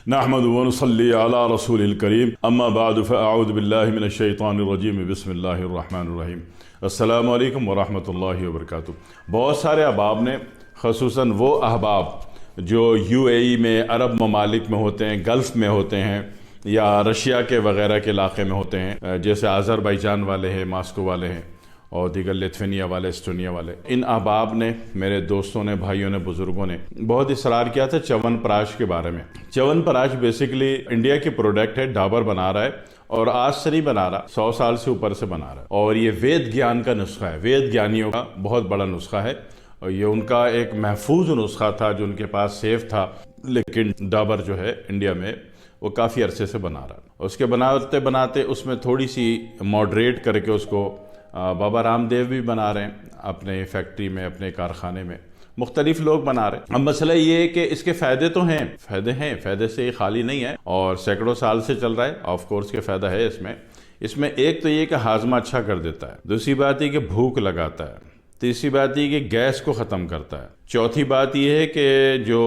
नहमदु व नुसल्ली अला रसूलिल करीम अम्मा बाद फ़अऊज़ु बिल्लाहि मिनश शैतानिर रजीम बिस्मिल्लाहिर रहमानिर रहीम। अस्सलामु अलैकुम व रहमतुल्लाहि व बरकातुहू। बहुत सारे अहबाब ने, ख़ुसूसन वो अहबाब जो यूएई में, अरब ममालिक में होते हैं, गल्फ़ में होते हैं या रशिया के वगैरह के इलाक़े में होते हैं, जैसे आज़रबाईजान वाले हैं, मास्को वाले हैं और दीगर लिथुआनिया वाले, एस्टोनिया वाले। इन अहबाब ने, मेरे दोस्तों ने, भाइयों ने, बुज़ुर्गों ने बहुत इसरार किया था च्यवनप्राश के बारे में। च्यवनप्राश बेसिकली इंडिया की प्रोडक्ट है, डाबर बना रहा है और आज से नहीं बना रहा, 100 साल से ऊपर से बना रहा है। और ये वेद ज्ञान का नुस्खा है, वेद ज्ञानियों का बहुत बड़ा नुस्खा है और ये उनका एक महफूज नुस्खा था जो उनके पास सेफ था। लेकिन डाबर जो है इंडिया में वो काफ़ी अरसे से बना रहा है। उसके बनाते बनाते उसमें थोड़ी सी मॉडरेट करके उसको बाबा रामदेव भी बना रहे हैं अपने फैक्ट्री में, अपने कारखाने में, मुख्तलिफ लोग बना रहे हैं। अब मसला ये है कि इसके फ़ायदे तो हैं, फ़ायदे से ये खाली नहीं है और सैकड़ों साल से चल रहा है। ऑफ कोर्स के फ़ायदा है इसमें एक तो ये कि हाजमा अच्छा कर देता है, दूसरी बात ये कि भूख लगाता है, तीसरी बात ये कि गैस को ख़त्म करता है, चौथी बात ये है कि जो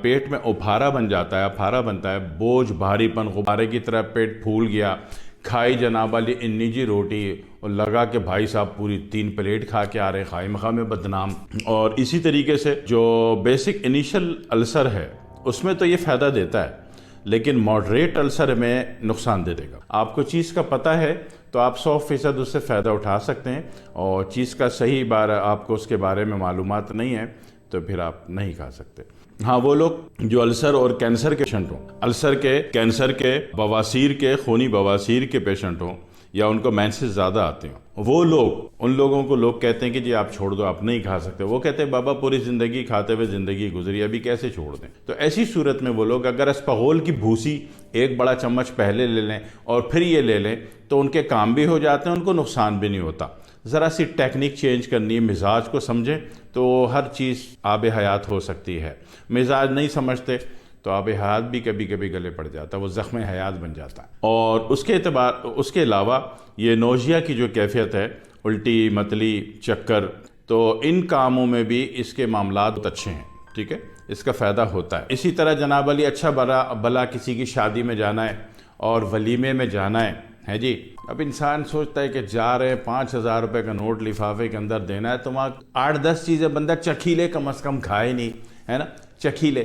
पेट में उफारा बन जाता है, अफारा बनता है, बोझ भारीपन गुब्बारे की तरह पेट फूल गया, खाई जनाब वाली इन्नी जी रोटी और लगा कि भाई साहब पूरी 3 प्लेट खा के आ रहे, खाई मखा में बदनाम। और इसी तरीके से जो बेसिक इनिशियल अल्सर है उसमें तो ये फ़ायदा देता है, लेकिन मॉडरेट अल्सर में नुकसान दे देगा। आपको चीज़ का पता है तो आप 100% उससे फ़ायदा उठा सकते हैं, और चीज़ का सही बार आपको उसके बारे में मालूमात नहीं है तो फिर आप नहीं खा सकते। हाँ, वो लोग जो अल्सर और कैंसर के पेशेंट हों, अल्सर के, कैंसर के, बवासीर के, खूनी बवासीर के पेशेंट हों या उनको मेंसेस ज़्यादा आते हों, वो लोग, उन लोगों को लोग कहते हैं कि जी आप छोड़ दो, आप नहीं खा सकते। वो कहते हैं बाबा पूरी ज़िंदगी खाते हुए ज़िंदगी गुजरी, अभी कैसे छोड़ दें। तो ऐसी सूरत में वो लोग अगर अस्पगोल की भूसी 1 बड़ा चम्मच पहले ले लें और फिर ये ले लें तो उनके काम भी हो जाते हैं, उनको नुकसान भी नहीं होता। ज़रा सी टेक्निक चेंज करनी है, मिजाज को समझें तो हर चीज़ आब हयात हो सकती है। मिजाज नहीं समझते तो आब हयात भी कभी कभी गले पड़ जाता है, वो ज़ख्म हयात बन जाता है। और उसके अलावा ये नोजिया की जो कैफियत है, उल्टी, मतली, चक्कर, तो इन कामों में भी इसके मामलात बहुत अच्छे हैं, ठीक है, इसका फ़ायदा होता है। इसी तरह जनाब अली अच्छा भला किसी की शादी में जाना है और वलीमे में जाना है जी। अब इंसान सोचता है कि जा रहे हैं, 5,000 रुपये का नोट लिफाफे के अंदर देना है, तो वहाँ 8-10 चीज़ें बंदा चखी ले, कम से कम खाए नहीं, है ना, चखी ले।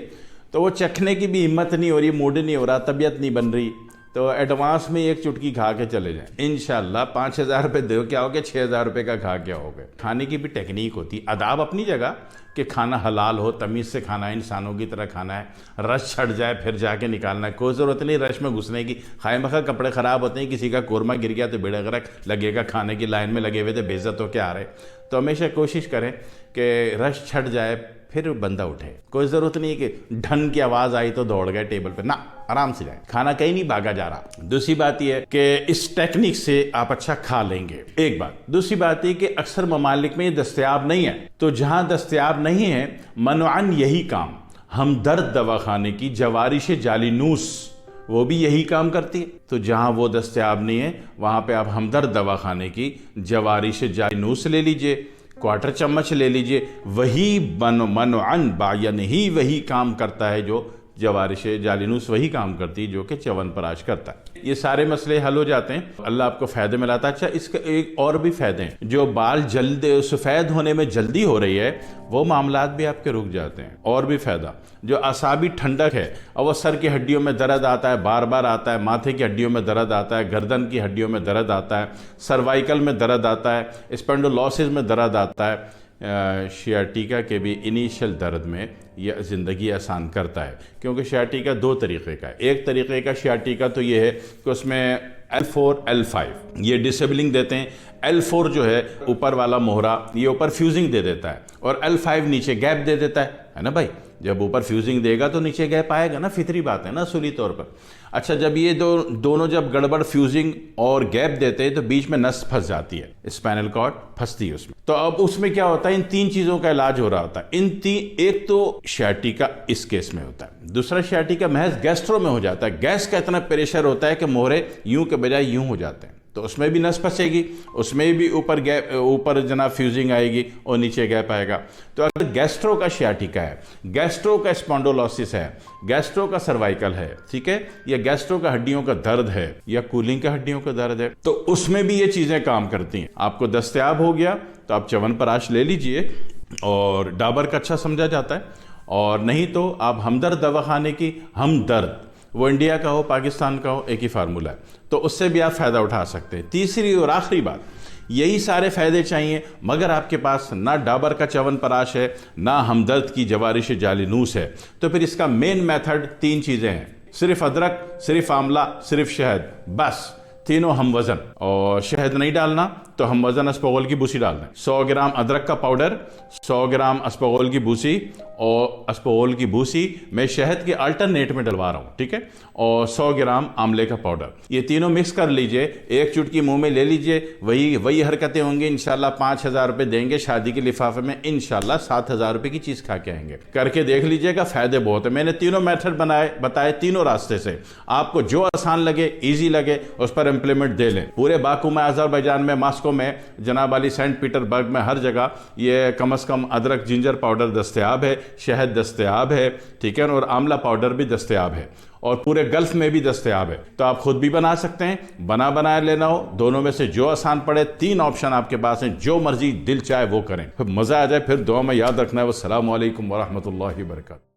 तो वो चखने की भी हिम्मत नहीं हो रही, मूड नहीं हो रहा, तबीयत नहीं बन रही, तो एडवांस में एक चुटकी खा के चले जाएं। इंशाल्लाह 5,000 रुपये दो क्या हो गया, 6,000 रुपये का खा क्या हो गए। खाने की भी टेक्निक होती, अदाब अपनी जगह कि खाना हलाल हो, तमीज़ से खाना है, इंसानों की तरह खाना है, रश छट जाए फिर जाके निकालना है, कोई ज़रूरत नहीं रश में घुसने की। खाए मखा कपड़े ख़राब होते हैं, किसी का कोरमा गिर गया तो बेड़ा गर्क लगेगा, खाने की लाइन में लगे हुए थे बेइज्जत होके आ रहे। तो हमेशा कोशिश करें कि रश छट जाए फिर बंदा उठे। कोई ज़रूरत नहीं है कि ढन की आवाज़ आई तो दौड़ गए टेबल पे, ना, आराम से जाए, खाना कहीं नहीं भागा जा रहा। दूसरी बात यह है कि इस टेक्निक से आप अच्छा खा लेंगे, एक बात। दूसरी बात यह कि अक्सर ममालिक में ये दस्तयाब नहीं है, तो जहाँ दस्तयाब नहीं है मनअन यही काम, हमदर्द दवाखाने की जवारिश जालिनूस वो भी यही काम करती है। तो जहाँ वो दस्तयाब नहीं है वहाँ पे आप हमदर्द दवाखाने की जवारिश जालिनूस ले लीजिए, 1/4 चम्मच ले लीजिए, वही मनअन बायन ही वही काम करता है जो जवारिश जालिनूस वही काम करती है जो कि च्यवनप्राश करता है। ये सारे मसले हल हो जाते हैं, अल्लाह आपको फ़ायदे में लाता है। अच्छा, इसके एक और भी फ़ायदे हैं, जो बाल जल्द सफ़ेद होने में जल्दी हो रही है वो मामलात भी आपके रुक जाते हैं। और भी फ़ायदा, जो असाबी ठंडक है, और वो सर की हड्डियों में दर्द आता है, बार बार आता है, माथे की हड्डियों में दर्द आता है, गर्दन की हड्डियों में दर्द आता है, सर्वाइकल में दर्द आता है, स्पेंडोलॉसिस में दर्द आता है, शियाटिका के भी इनिशियल दर्द में यह ज़िंदगी आसान करता है। क्योंकि शियाटिका 2 तरीक़े का है। एक तरीक़े का शियाटिका तो ये है कि उसमें L4 L5 ये डिसेबलिंग देते हैं। L4 जो है ऊपर वाला मोहरा, ये ऊपर फ्यूजिंग दे देता है, और L5 नीचे गैप दे देता है ना भाई। जब ऊपर फ्यूजिंग देगा तो नीचे गैप आएगा ना, फितरी बात है ना, असूली तौर पर। अच्छा, जब ये दोनों जब गड़बड़ फ्यूजिंग और गैप देते हैं तो बीच में नस फंस जाती है, स्पाइनल कॉर्ड फंसती है उसमें। तो अब उसमें क्या होता है, इन 3 चीज़ों का इलाज हो रहा होता है। एक तो शियाटिका इस केस में होता है, दूसरा शियाटिका महज गैस्ट्रो में हो जाता है। गैस का इतना प्रेशर होता है कि मोहरे यूं के बजाय यूं हो जाते हैं, तो उसमें भी नस फंसेगी, उसमें भी ऊपर गैप, ऊपर जनाब फ्यूजिंग आएगी और नीचे गैप आएगा। तो अगर गैस्ट्रो का शियाटिका है, गैस्ट्रो का स्पॉन्डोलोसिस है, गैस्ट्रो का सर्वाइकल है, ठीक है, या गैस्ट्रो का हड्डियों का दर्द है, या कूलिंग का हड्डियों का दर्द है, तो उसमें भी ये चीज़ें काम करती हैं। आपको दस्तयाब हो गया तो आप च्यवनप्राश ले लीजिए, और डाबर का अच्छा समझा जाता है, और नहीं तो आप हमदर्द दवाखाने की हमदर्द, वो इंडिया का हो पाकिस्तान का हो, एक ही फार्मूला है, तो उससे भी आप फ़ायदा उठा सकते हैं। तीसरी और आखिरी बात, यही सारे फ़ायदे चाहिए मगर आपके पास ना डाबर का च्यवनप्राश है, ना हमदर्द की जवारिश जालिनूस है, तो फिर इसका मेन मेथड 3 चीज़ें हैं, सिर्फ अदरक, सिर्फ आंवला, सिर्फ शहद, बस तीनों हम वज़न। और शहद नहीं डालना तो हम वज़न अस्पगोल की भूसी डाल दें। 100 ग्राम अदरक का पाउडर, 100 ग्राम अस्पगोल की भूसी, और अस्पगोल की भूसी मैं शहद के अल्टरनेट में डलवा रहा हूँ, ठीक है, और 100 ग्राम आंवले का पाउडर, ये तीनों मिक्स कर लीजिए, एक चुटकी मुंह में ले लीजिए। वही हरकतें होंगी। इंशाल्लाह 5,000 रुपये देंगे शादी के लिफाफे में, इंशाल्लाह 7,000 रुपये की चीज़ खा के आएंगे। करके देख लीजिएगा, फ़ायदे बहुत है। मैंने तीनों मेथड बताए तीनों रास्ते से, आपको जो आसान लगे, ईजी लगे, उस पर इम्प्लीमेंट दे लें। पूरे बाकू में, अज़रबैजान में, मॉस्को में, जनाब वाली सेंट पीटरबर्ग में, हर जगह ये कम से कम अदरक जिंजर पाउडर दस्तयाब है, शहद दस्तयाब है, ठीक है, और आंवला पाउडर भी दस्तयाब है, और पूरे गल्फ में भी दस्तयाब है। तो आप खुद भी बना सकते हैं, बनाया लेना हो, दोनों में से जो आसान पड़े, 3 ऑप्शन आपके पास हैं, जो मर्जी दिल चाहे वो करें, फिर मज़ा आ जाए। फिर दुआ में याद रखना है। वस्सलामु अलैकुम वरहमतुल्लाहि वबरकातुहू।